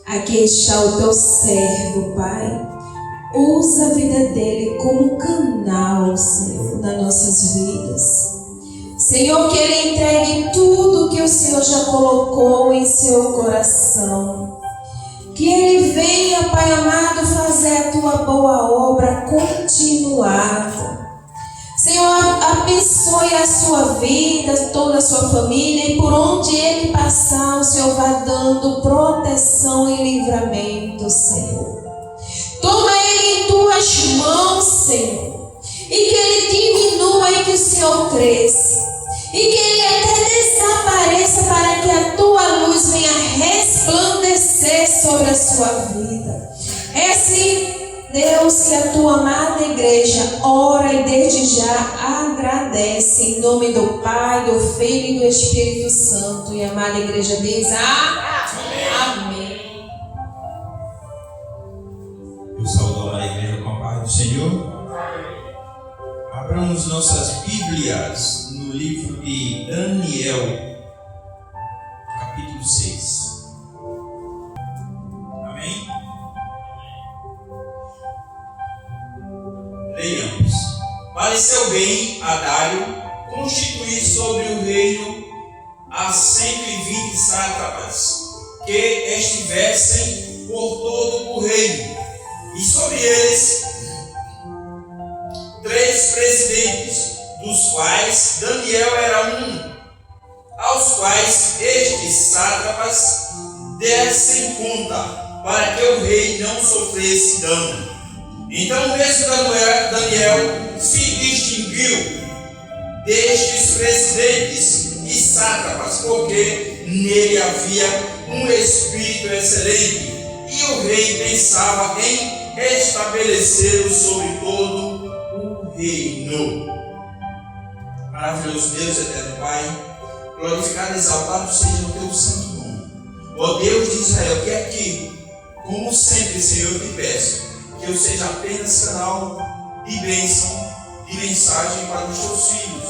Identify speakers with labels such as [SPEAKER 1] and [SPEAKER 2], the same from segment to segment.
[SPEAKER 1] Aqui está o teu servo, Pai. Usa a vida dele como canal, Senhor, nas nossas vidas. Senhor, que ele entregue tudo que o Senhor já colocou em seu coração. Que ele venha, Pai amado, fazer a tua boa obra continuada. Senhor, abençoe a sua vida, toda a sua família, e por onde ele passar, o Senhor vai dando proteção e livramento, Senhor. Toma ele em tuas mãos, Senhor, e que ele diminua e que o Senhor cresça, e que ele até desapareça para que a tua luz venha resplandecer sobre a sua vida. É assim, Deus, que a tua amada igreja ora e desde já agradece em nome do Pai, do Filho e do Espírito Santo. E a amada igreja diz amém.
[SPEAKER 2] Eu saúdo a amada igreja com a paz do Senhor. Abramos nossas Bíblias no livro de Daniel, capítulo 6. Amém? Leiamos. Pareceu bem a Dário constituir sobre o reino a 120 sátrapas que estivessem por todo o reino, e sobre eles 3 presidentes, dos quais Daniel era um, aos quais estes sátrapas dessem conta, para que o rei não sofresse dano. Então mesmo Daniel se distinguiu destes presidentes e sátrapas, porque nele havia um espírito excelente, e o rei pensava em estabelecê-lo sobre todo o reino. Maravilhoso Deus, eterno Pai, glorificado e exaltado seja o teu santo nome. Ó Deus de Israel, que aqui, como sempre, Senhor, eu te peço que eu seja apenas canal de bênção, de mensagem para os teus filhos,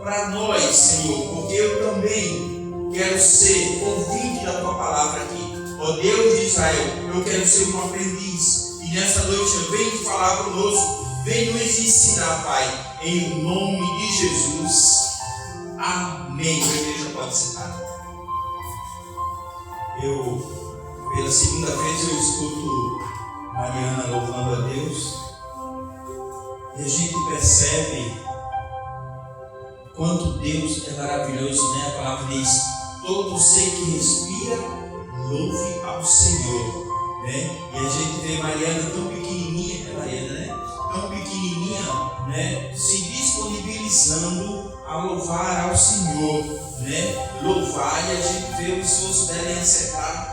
[SPEAKER 2] para nós, Senhor, porque eu também quero ser ouvinte da tua palavra aqui. Ó Deus de Israel, eu quero ser um aprendiz, e nesta noite eu venho te falar conosco, venho nos ensinar, Pai, em nome de Jesus. Amém. A igreja pode sentar. Pela segunda vez, eu escuto Mariana louvando a Deus, e a gente percebe quanto Deus é maravilhoso, né? A palavra diz: todo ser que respira, louve ao Senhor, né? E a gente vê Mariana tão pequenininha, né, Mariana, né? Tão pequenininha, né? Se disponibilizando a louvar ao Senhor, né? Louvar, e a gente vê o esforço dela em acertar,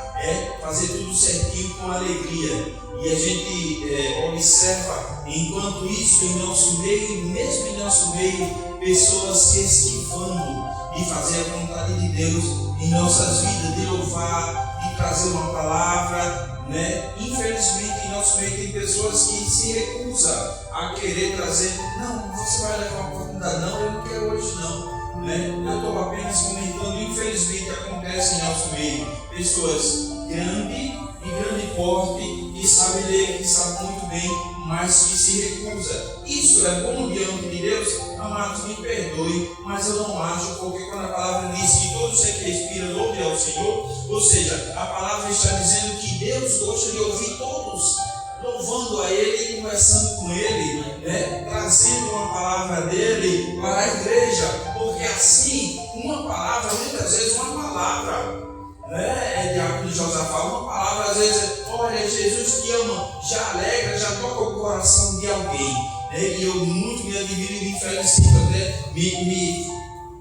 [SPEAKER 2] fazer tudo certinho com alegria. E a gente observa, enquanto isso, em nosso meio, mesmo em nosso meio, pessoas se esquivando de fazer a vontade de Deus em nossas vidas, de louvar, de trazer uma palavra, né? Infelizmente, em nosso meio tem pessoas que se recusam a querer trazer. Não, você vai levar uma oportunidade, não, eu não quero hoje não, né? Eu estou apenas comentando. Infelizmente acontece em nosso meio pessoas grandes, de grande porte, que sabem ler, que sabem muito bem, mas que se recusa. Isso é bom diante de Deus? Amados, me perdoe, mas eu não acho, porque quando a palavra diz que todo ser que respira louve ao Senhor, ou seja, a palavra está dizendo que Deus gosta de ouvir todos louvando a Ele e conversando com Ele, né? Trazendo uma palavra dele para a igreja, porque assim, uma palavra, muitas vezes uma palavra, né? Diácono Josafá, uma palavra, às vezes, olha, Jesus te ama, já alegra, já toca o coração de alguém, né? E eu muito me admiro e me felicito, até me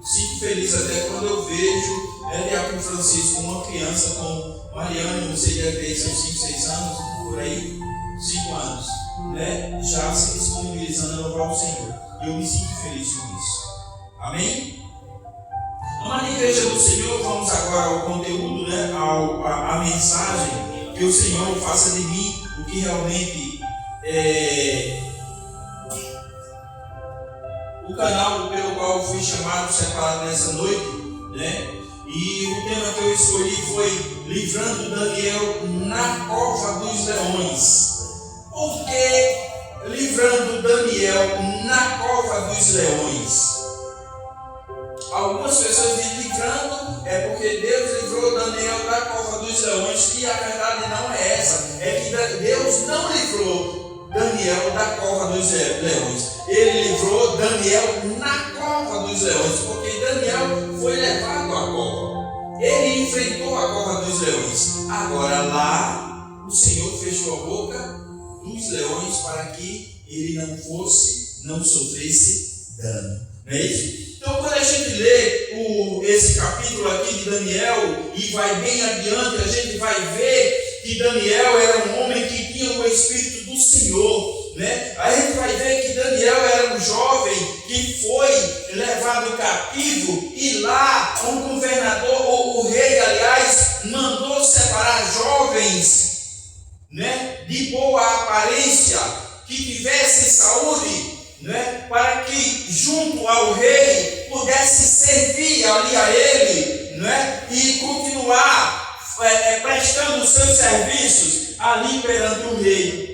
[SPEAKER 2] sinto feliz até quando eu vejo, Diácono Francisco, uma criança com Mariana, não sei, deve ter seus 5, 6 anos, por aí, 5 anos, né? Já se disponibilizando a louvar o Senhor. E eu me sinto feliz com isso. Amém? Amada igreja do Senhor, vamos agora ao conteúdo, né? A mensagem, que o Senhor faça de mim o que realmente o canal pelo qual eu fui chamado, separado nessa noite, né? E o tema que eu escolhi foi livrando Daniel na cova dos leões. Por que livrando Daniel na cova dos leões? Algumas pessoas dizem livrando é porque Deus livrou Daniel da cova dos leões, e a verdade não é essa. É que Deus não livrou Daniel da cova dos leões. Ele livrou Daniel na cova dos leões, porque Daniel foi levado à cova. Ele enfrentou a cova dos leões. Agora lá, o Senhor fechou a boca dos leões para que ele não sofresse dano. Não é isso? Então, quando a gente lê esse capítulo aqui de Daniel e vai bem adiante, a gente vai ver que Daniel era um homem que tinha o Espírito do Senhor, né? A gente vai ver que Daniel era um jovem que foi levado cativo, e lá o governador, ou o rei, aliás, mandou separar jovens, né, de boa aparência, que tivessem saúde, né, para que junto ao rei pudesse servir ali a ele, né, e continuar prestando os seus serviços ali perante o rei.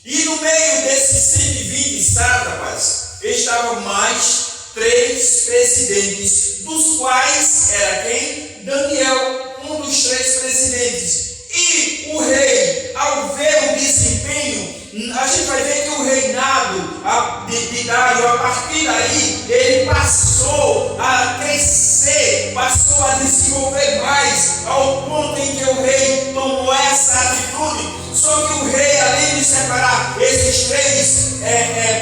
[SPEAKER 2] E no meio desses 120 sátrapas estavam mais 3 presidentes, dos quais era quem? Daniel, um dos 3 presidentes. E o rei, ao ver o desempenho, a gente vai ver que o reinado de Dário, a partir daí, ele passou a crescer, passou a desenvolver mais, ao ponto em que o rei tomou essa atitude. Só que o rei, além de separar esses 3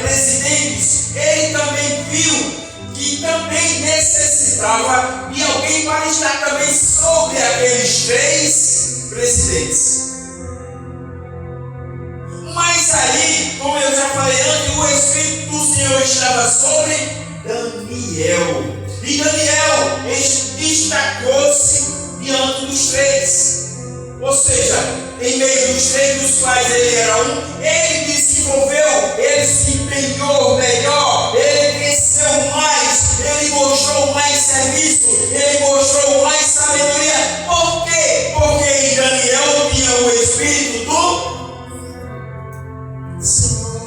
[SPEAKER 2] presidentes, ele também viu que também necessitava de alguém para estar também sobre aqueles 3 presidentes. Mas aí, como eu já falei antes, o Espírito do Senhor estava sobre Daniel. E Daniel destacou-se diante dos 3. Ou seja, em meio dos 3 dos quais ele era um, ele desenvolveu, ele se empenhou melhor, ele cresceu mais, ele mostrou mais serviço, ele mostrou mais sabedoria. Por quê? Porque em Daniel tinha o Espírito do Senhor.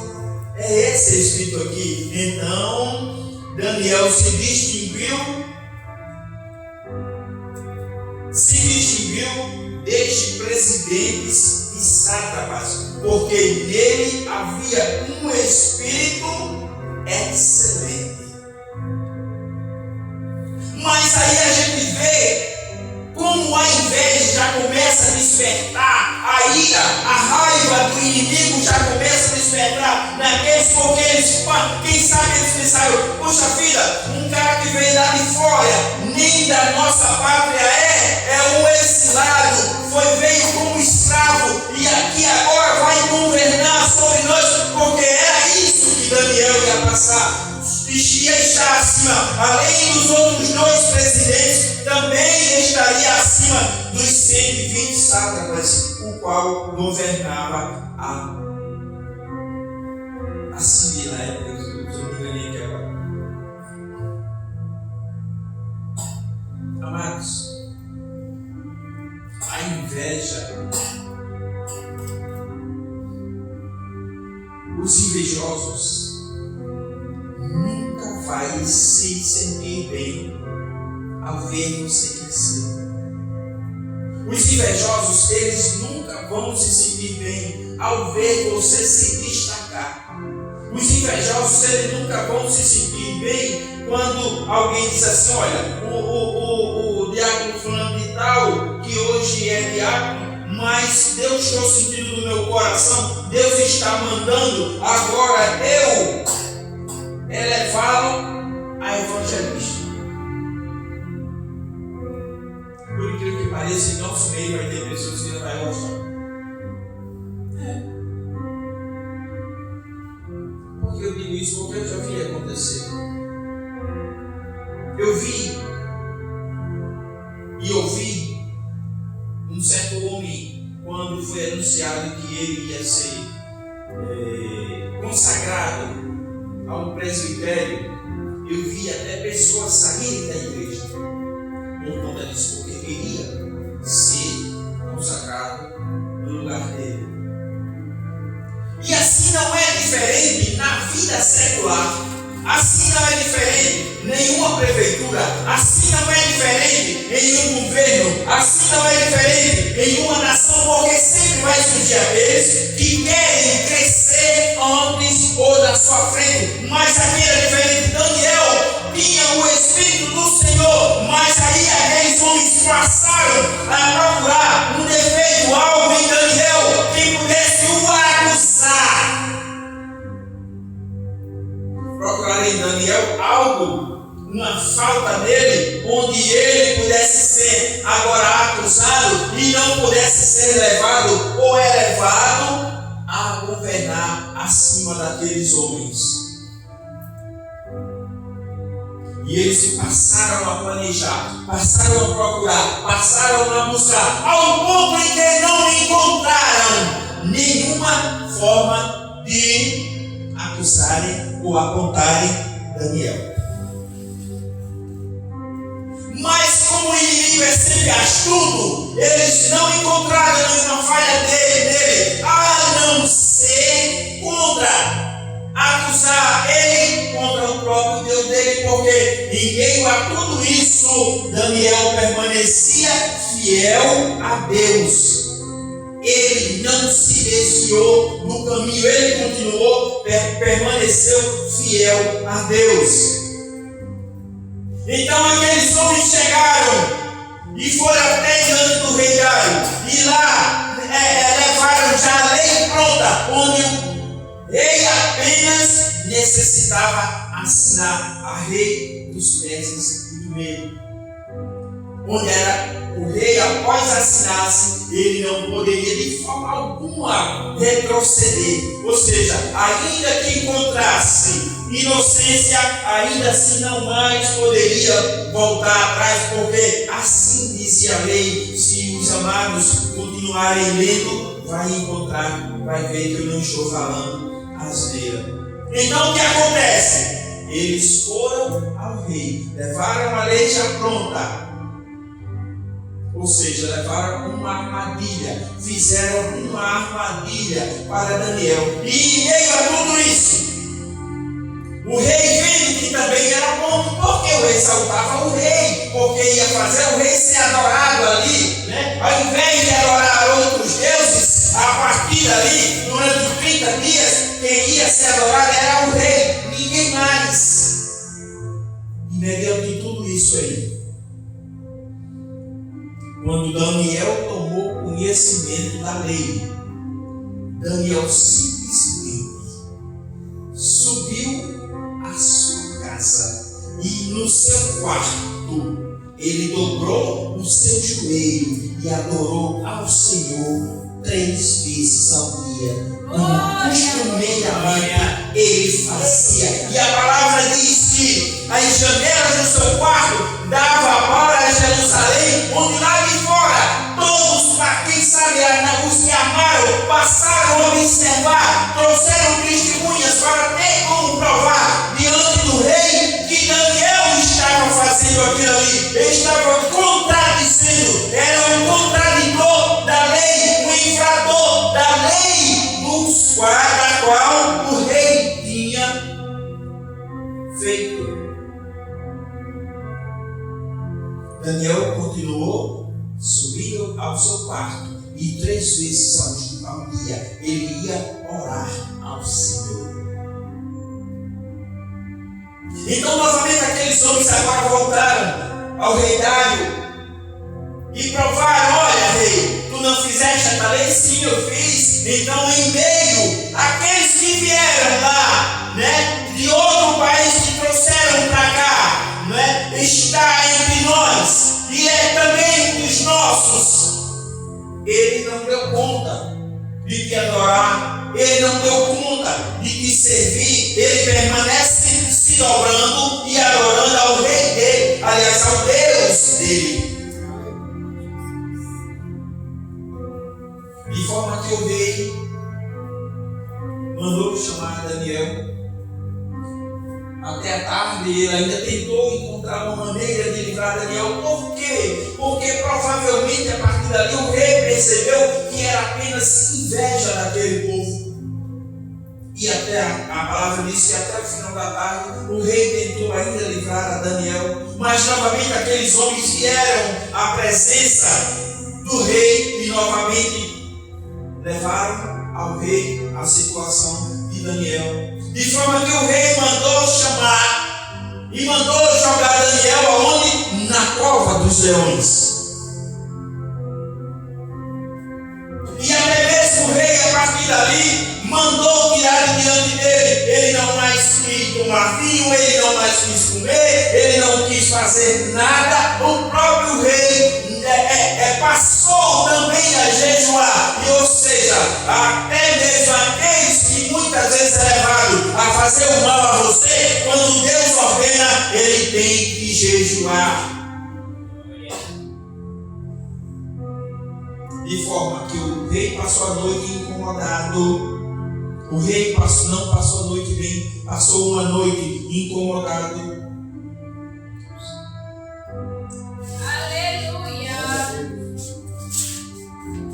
[SPEAKER 2] É esse Espírito aqui. Então, Daniel se distinguiu desde presidentes e sátrapas, porque nele havia um espírito excelente. Mas aí a gente vê como a inveja já começa a despertar, a ira, a raiva do inimigo já começa a despertar naqueles, porque eles, quem sabe eles pensaram, poxa vida, um cara que veio lá de fora, nem da nossa pátria é um exilado, veio como escravo, e aqui agora vai governar sobre nós, porque era isso que Daniel ia passar. Ia estar acima, além dos outros 2 presidentes, também estaria acima dos 120 sátrapas, o qual governava a Síria na época, se eu não me enganei aqui agora. Amados, a inveja, os invejosos nunca vai se sentir bem ao ver você crescer. Os invejosos, eles nunca vão se sentir bem ao ver você se destacar. Os invejosos, eles nunca vão se sentir bem quando alguém diz assim, olha, o diácono fulano de tal, que hoje é diácono, mas Deus trouxe sentido no meu coração, Deus está mandando agora eu elevá-lo a evangelista. Por incrível que pareça, em nosso meio vai ter pessoas que não vai gostar. Por que eu digo isso? Porque eu já vi acontecer. Eu vi e ouvi um certo homem, quando foi anunciado que ele ia ser consagrado ao presbitério, eu vi até pessoas saírem da igreja, por conta disso, porque queria ser consagrado no lugar dele. E assim não é diferente na vida secular. Assim não é diferente em nenhuma prefeitura. Assim não é diferente em um governo. Assim não é diferente em uma nação, porque sempre vai surgir aqueles que querem crescer antes ou na sua frente. Mas aqui era diferente. Daniel tinha o Espírito do Senhor, mas aí aqueles homens passaram a procurar um defeito, algo em Daniel que pudesse o acusar. Procurar em Daniel algo, uma falta nele, onde ele pudesse ser agora acusado e não pudesse ser levado ou elevado a governar acima daqueles homens. E eles passaram a planejar, passaram a procurar, passaram a buscar, ao ponto em que não encontraram nenhuma forma de acusarem ou apontarem Daniel. Mas como o inimigo é sempre astuto, eles não encontraram nenhuma falha nele, a não ser acusar ele contra o próprio Deus dele, porque em meio a tudo isso, Daniel permanecia fiel a Deus. Ele não se desviou do caminho, ele continuou, permaneceu fiel a Deus. Então aqueles homens chegaram e foram até diante do rei Dário, e lá levaram já a lei pronta, onde o rei apenas necessitava assinar a lei dos peças e do meio. Onde era o rei, após assinasse, ele não poderia de forma alguma retroceder. Ou seja, ainda que encontrasse inocência, ainda assim não mais poderia voltar atrás, porque assim dizia a lei. Se os amados continuarem lendo, vai encontrar, vai ver que eu não estou falando asneira. Então o que acontece? Eles foram ao rei, levaram a lei já pronta. Ou seja, levaram uma armadilha, fizeram uma armadilha para Daniel. E em meio a tudo isso, o rei vendo que também era bom, porque o rei exaltava o rei, porque ia fazer o rei ser adorado ali, né? Ao invés de adorar outros deuses, a partir dali, durante os 30 dias, quem ia ser adorado era o rei, ninguém mais. E mediante tudo isso aí, quando Daniel tomou conhecimento da lei, Daniel simplesmente subiu à sua casa e no seu quarto ele dobrou o seu joelho e adorou ao Senhor 3 vezes ao dia. Costumeiramente ele fazia. E a palavra diz que as janelas do seu quarto davam para Jerusalém, onde lá de fora todos, para quem sabe, os que amaram, passaram a observar, trouxeram testemunhas para ter como provar diante do rei que Daniel estava fazendo aquilo ali. Ele estava contradizendo, era um contraditor da lei, um infrator da lei da qual o rei tinha feito. Daniel continuou subindo ao seu quarto e 3 vezes ao dia ele ia orar ao Senhor. Então novamente aqueles homens agora voltaram ao rei Dário e provaram: olha, rei, tu não fizeste a lei? Sim, eu fiz. Então em meio àqueles que vieram lá, né, de outro país, que trouxeram para cá, né, está entre nós e é também dos nossos. Ele não deu conta de te adorar, ele não deu conta de te servir, ele permanece se dobrando e adorando ao rei dele, aliás, ao Deus dele. De forma que o rei mandou chamar Daniel até a tarde, ele ainda tentou encontrar uma maneira de livrar Daniel. Por quê? Porque provavelmente a partir dali o rei percebeu que era apenas inveja daquele povo. E até a palavra diz que até o final da tarde o rei tentou ainda livrar a Daniel. Mas novamente aqueles homens vieram à presença do rei e novamente levaram ao rei a situação de Daniel. De forma que o rei mandou chamar e mandou jogar Daniel aonde? Na cova dos leões. E até mesmo o rei, a partir dali, mandou tirar diante dele. Ele não mais quis tomar vinho, ele não mais quis comer, ele não quis fazer nada. O próprio rei passou também a jejuar. E, ou seja, até mesmo aqueles que muitas vezes é levado a fazer o mal a você, quando Deus ordena, ele tem que jejuar. De forma que o rei passou a noite incomodado. O rei não passou a noite bem, passou uma noite incomodado.
[SPEAKER 1] Aleluia!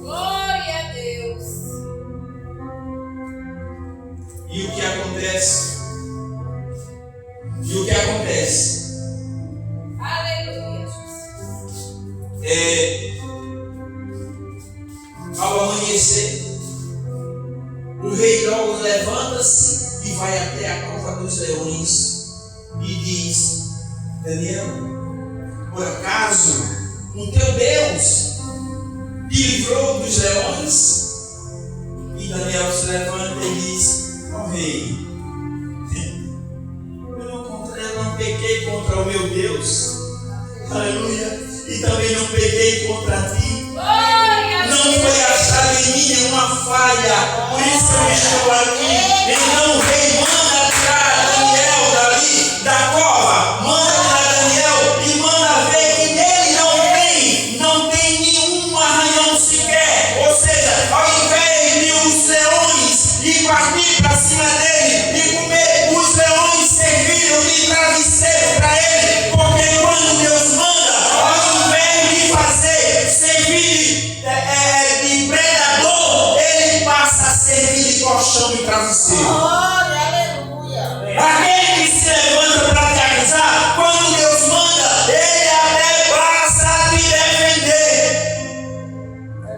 [SPEAKER 1] Glória a Deus!
[SPEAKER 2] E o que acontece?
[SPEAKER 1] Aleluia!
[SPEAKER 2] Ao amanhecer, o rei logo levanta-se e vai até a cova dos leões e diz: Daniel, por acaso o teu Deus te livrou dos leões? E Daniel se levanta e diz: ó rei, eu não pequei contra o meu Deus, aleluia, e também não pequei contra ti. Não foi achado em mim nenhuma falha, por isso eu estou aqui. Então o rei manda tirar Daniel dali da cova, manda tirar Daniel e manda ver que nele não tem nenhum arranhão sequer. Ou seja, ao invés de os leões ir partir para cima dele e comer, os leões serviram de travesseiro para ele, porque quando Deus manda, ao invés de fazer servir de predador, ele passa a servir de colchão e travesseiro.
[SPEAKER 3] Aleluia!
[SPEAKER 2] Aquele que se levanta para te avisar, quando Deus manda, ele até passa a te defender.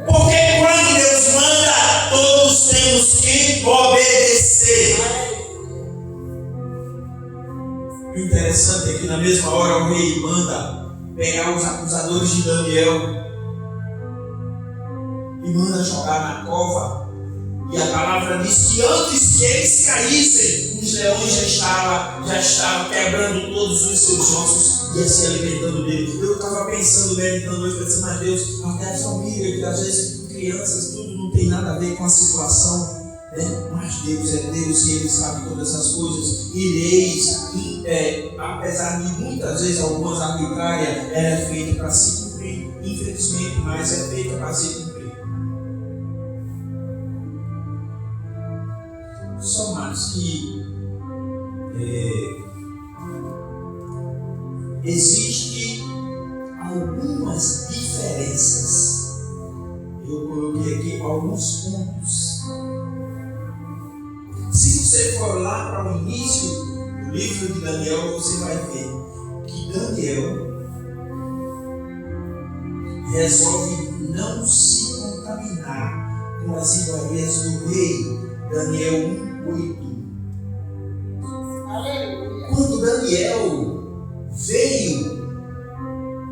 [SPEAKER 2] Porque quando Deus manda, todos temos que obedecer. O interessante é que na mesma hora o rei manda pegar os acusadores de Daniel e manda jogar na cova. E a palavra diz que antes que eles caíssem, os leões já estavam quebrando todos os seus ossos e se alimentando dele. Eu estava pensando, meditando hoje, pensando, mas Deus, até a família, que às vezes crianças, tudo não tem nada a ver com a situação, né? Mas Deus é Deus e Ele sabe todas essas coisas. E leis, apesar de muitas vezes algumas arbitrárias, ela é feita para se cumprir. Infelizmente, mas é feita para se cumprir. Só mais que existem algumas diferenças. Eu coloquei aqui alguns pontos. Se você for lá para o início do livro de Daniel, você vai ver que Daniel resolve não se contaminar com as iguarias do rei. Daniel 1:8.
[SPEAKER 3] Aleluia!
[SPEAKER 2] Quando Daniel veio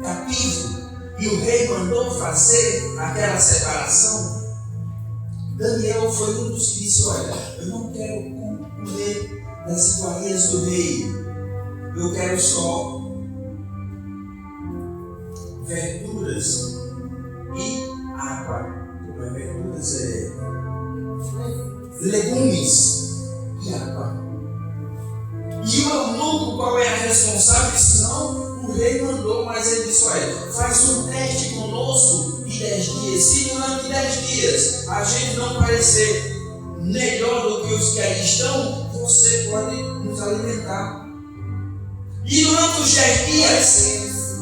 [SPEAKER 2] cativo e o rei mandou fazer aquela separação, Daniel foi um dos que disse: olha, eu não quero comer das iguarias do rei, eu quero só verduras e água. Como é verduras? Legumes e água. E o eunuco, qual é a responsável? Disse: não, o rei mandou, mas ele disse: olha, faz um teste conosco de 10 dias. Se durante 10 dias a gente não parecer melhor do que os que aí estão, você pode nos alimentar. E durante os 10 dias,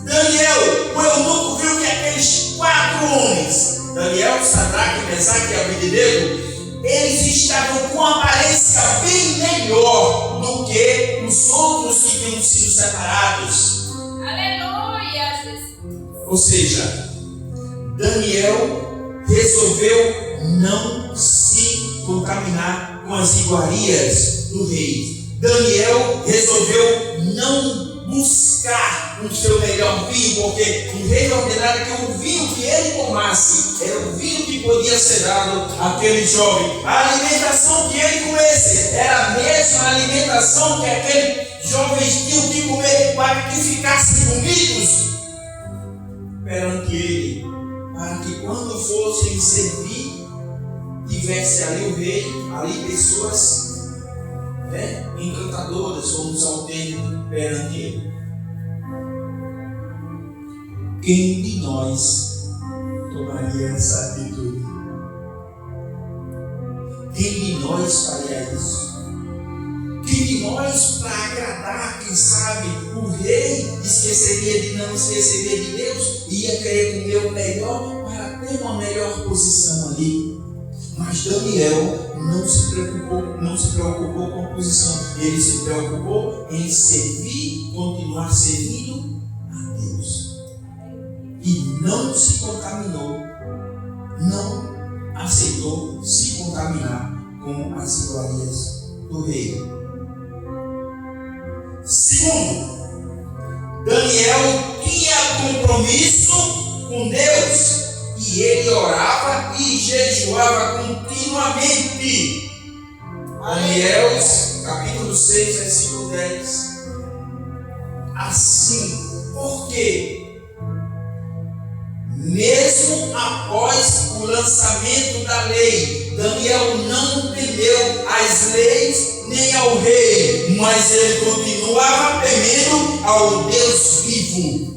[SPEAKER 2] Daniel, o eunuco, viu que aqueles 4 homens, Daniel, Sadraque, Mesaque e Abednego, eles estavam com aparência bem melhor do que os outros que tinham sido separados.
[SPEAKER 4] Aleluia, Jesus.
[SPEAKER 2] Ou seja, Daniel resolveu não se contaminar com as iguarias do rei. Daniel resolveu não buscar o seu melhor vinho, porque o rei ordenara que o vinho que ele tomasse era o vinho que podia ser dado àquele jovem. A alimentação que ele comesse era a mesma alimentação que aqueles jovens tinham que comer para que ficassem bonitos perante ele, para que quando fossem servir, tivesse ali o rei, ali pessoas encantadoras, como os autênticos perante ele. Quem de nós tomaria essa atitude? Quem de nós faria isso? Quem de nós, para agradar, quem sabe, o rei não esqueceria de Deus e ia querer comer o melhor para ter uma melhor posição ali? Mas Daniel não se preocupou com a posição. Ele se preocupou em servir, continuar servindo a Deus. E não se contaminou, não aceitou se contaminar com as iguarias do rei. Segundo, Daniel tinha compromisso com Deus. E ele orava e jejuava continuamente. Daniel, capítulo 6, versículo 10. Assim, porque mesmo após o lançamento da lei, Daniel não temeu as leis nem ao rei, mas ele continuava temendo ao Deus vivo.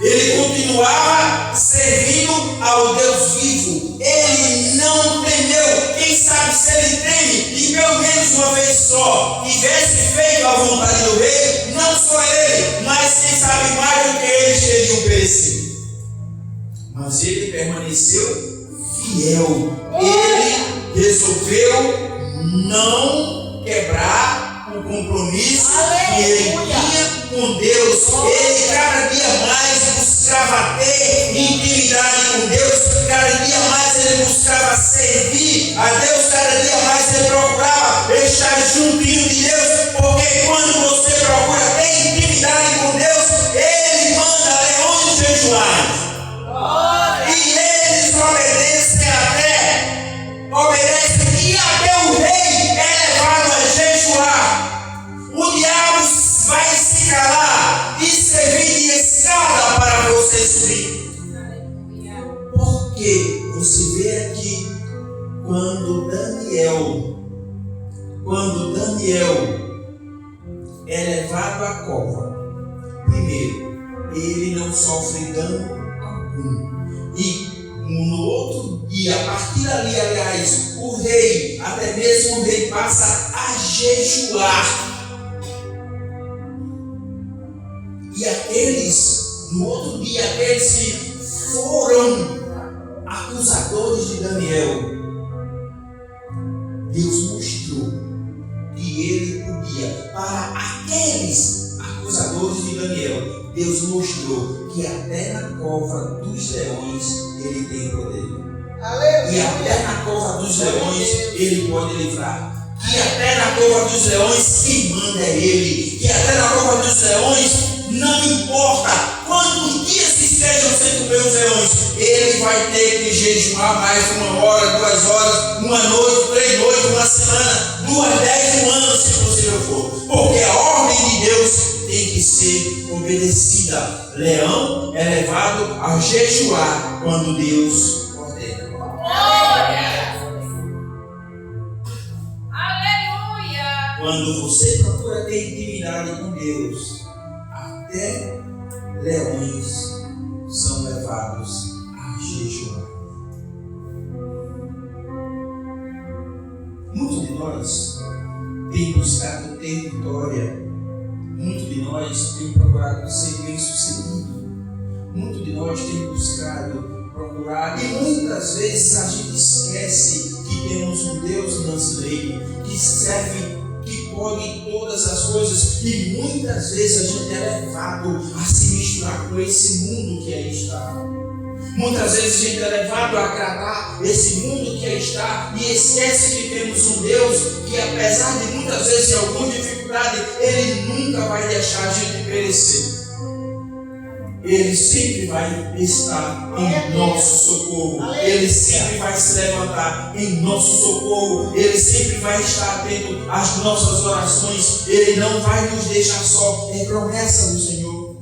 [SPEAKER 2] Ele continuava servindo ao Deus vivo. Ele não temeu. Quem sabe se ele teme e pelo menos uma vez só tivesse feito a vontade do rei, não só ele, mas quem sabe mais do que eles teriam perecido. Mas ele permaneceu fiel. Ele resolveu não quebrar o compromisso que ele tinha com Deus. Ele cada dia mais buscava ter intimidade com Deus, cada dia mais ele buscava servir a Deus, cada dia mais ele procurava estar juntinho de Deus, porque quando você procura ter intimidade com Deus, ele manda leões jejuar. E eles obedecem e até o rei é levado a jejuar. O diabo vai se calar e servir de escada para você subir. Porque você vê aqui quando Daniel é levado à cova, primeiro, ele não sofre dano algum. E no outro dia, a partir dali, aliás, o rei, até mesmo o rei, passa a jejuar. E aqueles, no outro dia, aqueles que foram acusadores de Daniel, Deus mostrou que ele podia, para aqueles acusadores de Daniel, Deus mostrou que até na cova dos leões ele tem poder. E até na cova dos leões ele pode livrar. Que até na cova dos leões quem manda é ele. Que até na cova dos leões não importa quantos dias estejam sem comer os leões, ele vai ter que jejuar mais 1 hora, 2 horas, 1 noite, 3 noites, 1 semana, 2, 10, 1 ano, se possível for. Porque a ordem de Deus tem que ser obedecida. Leão é levado a jejuar quando Deus ordena.
[SPEAKER 4] Aleluia!
[SPEAKER 2] Quando você procura ter intimidade com Deus, até leões são levados a jejuar. Muitos de nós têm buscado ter vitória. Muitos de nós tem procurado ser bem-sucedido. Muito de nós tem buscado procurar, e muitas vezes a gente esquece que temos um Deus brasileiro que serve, que pode todas as coisas, e muitas vezes a gente é levado a se misturar com esse mundo que aí está. Muitas vezes a gente é levado a agradar esse mundo que aí está e esquece que temos um Deus que, apesar de muitas vezes em alguma dificuldade, Ele nunca vai deixar a gente perecer. Ele sempre vai estar em nosso socorro. Ele sempre vai se levantar em nosso socorro. Ele sempre vai estar atento às nossas orações. Ele não vai nos deixar só. É promessa do Senhor.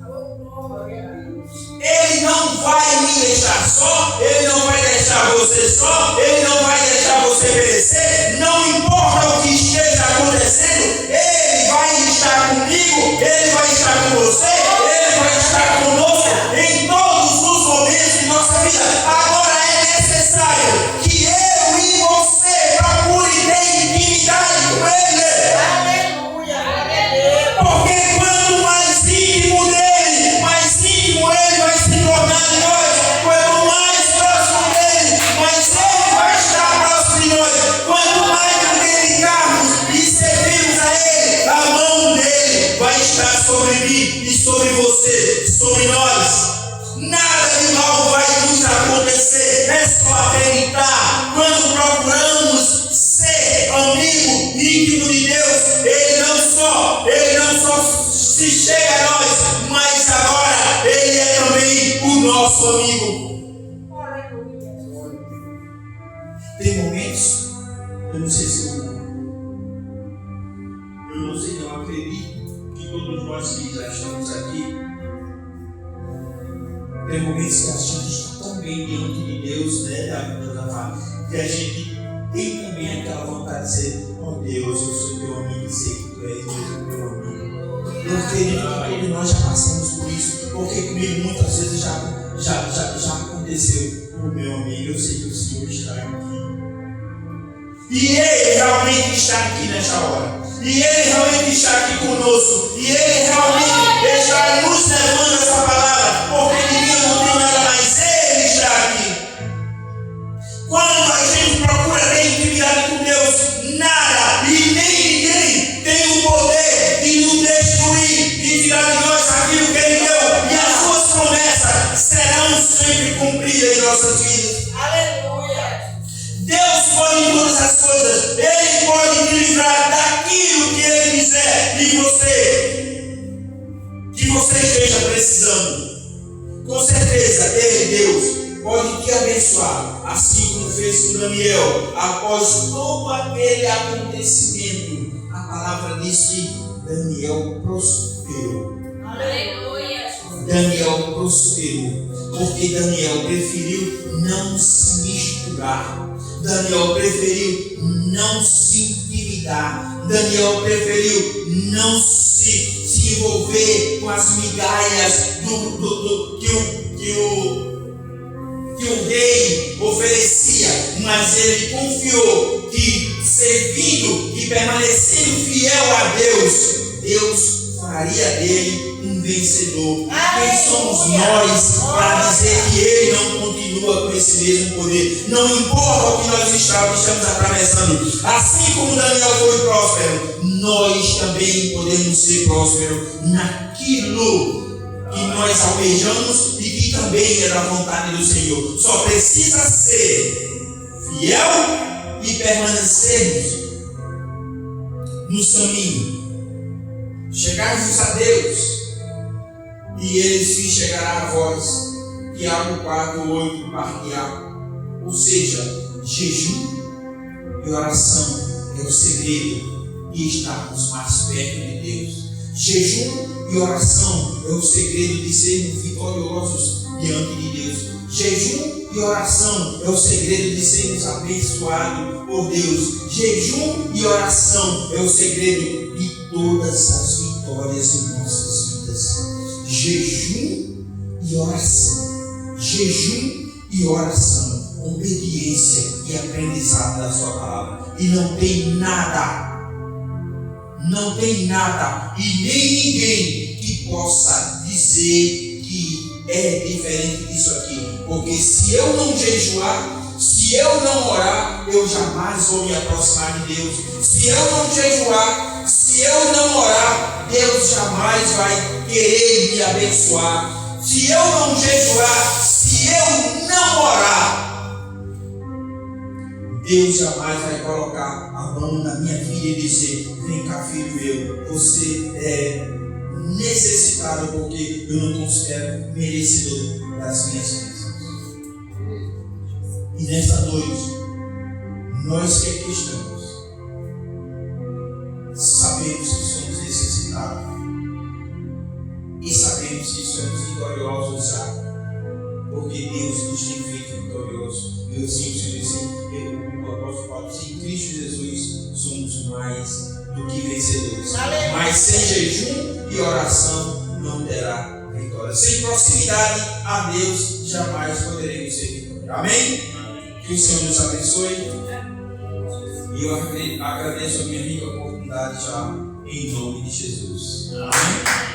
[SPEAKER 2] Ele não vai me deixar só. Ele não vai deixar você só. Ele não vai deixar você perecer. Não importa o que esteja acontecendo, Ele vai estar comigo. Ele vai estar com você. Ele vai estar conosco em todos os momentos de nossa vida. Agora é necessário que eu e você procure ter intimidade com Ele.
[SPEAKER 3] Aleluia.
[SPEAKER 2] Porque quanto mais íntimo dele, mais íntimo Ele vai se tornar de nós. Quanto mais próximo dele, mais Ele vai estar próximo de nós. Quanto mais nos dedicarmos e servirmos a Ele, a mão dele vai estar sobre mim e sobre você, sobre nós. Nada de mal vai nos acontecer, é só acreditar. Quando procuramos ser amigo íntimo de Deus, Ele não só se chega a nós, mas agora Ele é também o nosso amigo. Tem momentos, eu não sei se eu acredito que todos nós que já estamos aqui, tem momentos que a gente está tão bem diante de Deus, né, que a gente tem também aquela vontade de dizer: oh Deus, eu sou teu amigo, sei que tu és meu amigo. Eu acredito que todos nós já passamos por isso, porque comigo muitas vezes já aconteceu. Oh meu amigo, eu sei que o Senhor está aqui. E Ele realmente está aqui nesta hora. E Ele realmente está aqui conosco. E Ele realmente está nos levando essa palavra. Porque ninguém não tem nada mais. Ele está aqui. Quando a gente procura ter intimidade com Deus, nada e nem ninguém tem o poder de nos destruir, de tirar de nós aquilo que Ele deu. E as suas promessas serão sempre cumpridas em nossas vidas.
[SPEAKER 3] Aleluia.
[SPEAKER 2] Deus pode em todas as coisas. Ele pode te livrar daquilo que Ele quiser de você, que você esteja precisando. Com certeza, Ele, Deus, pode te abençoar, assim como fez com Daniel. Após todo aquele acontecimento, a palavra diz que Daniel prosperou.
[SPEAKER 4] Aleluia.
[SPEAKER 2] Daniel prosperou, porque Daniel preferiu não se misturar. Daniel preferiu não se intimidar. Daniel preferiu não se envolver com as migalhas que o rei oferecia, mas ele confiou que, servindo e permanecendo fiel a Deus, Deus faria dele um vencedor. Quem somos nós para dizer que Ele não continua com esse mesmo poder? Não importa o que nós estamos atravessando. Assim como Daniel foi próspero, nós também podemos ser prósperos naquilo que nós almejamos e que também é da vontade do Senhor. Só precisa ser fiel e permanecermos no caminho. Chegarmos a Deus e Ele se chegará a vós. Tiago 4:8, parte A. Ou seja, jejum e oração é o segredo de estarmos mais perto de Deus. Jejum e oração é o segredo de sermos vitoriosos diante de Deus. Jejum e oração é o segredo de sermos abençoados por Deus. Jejum e oração é o segredo de todas as vitórias em nossas vidas. Jejum e oração. Jejum e oração. Obediência e aprendizado da sua palavra. E não tem nada e nem ninguém que possa dizer que é diferente disso aqui. Porque se eu não jejuar, se eu não orar, eu jamais vou me aproximar de Deus. Se eu não jejuar, se eu não orar, Deus jamais vai querer me abençoar. Se eu não jejuar, se eu não orar, Deus jamais vai colocar a mão na minha vida e dizer: vem cá, filho meu, você é necessitado porque eu não considero merecedor das minhas bênçãos. E nesta noite, nós que aqui estamos, sabemos que somos necessitados e sabemos que somos vitoriosos já, porque Deus nos tem feito vitoriosos. Eu sempre disse, o apóstolo Paulo disse: em Cristo Jesus somos mais do que vencedores. Mas sem jejum e oração não terá vitória. Sem proximidade a Deus jamais poderemos ser vitória. Amém? Que o Senhor nos abençoe. E eu agradeço a minha rica oportunidade já, em nome de Jesus. Amém?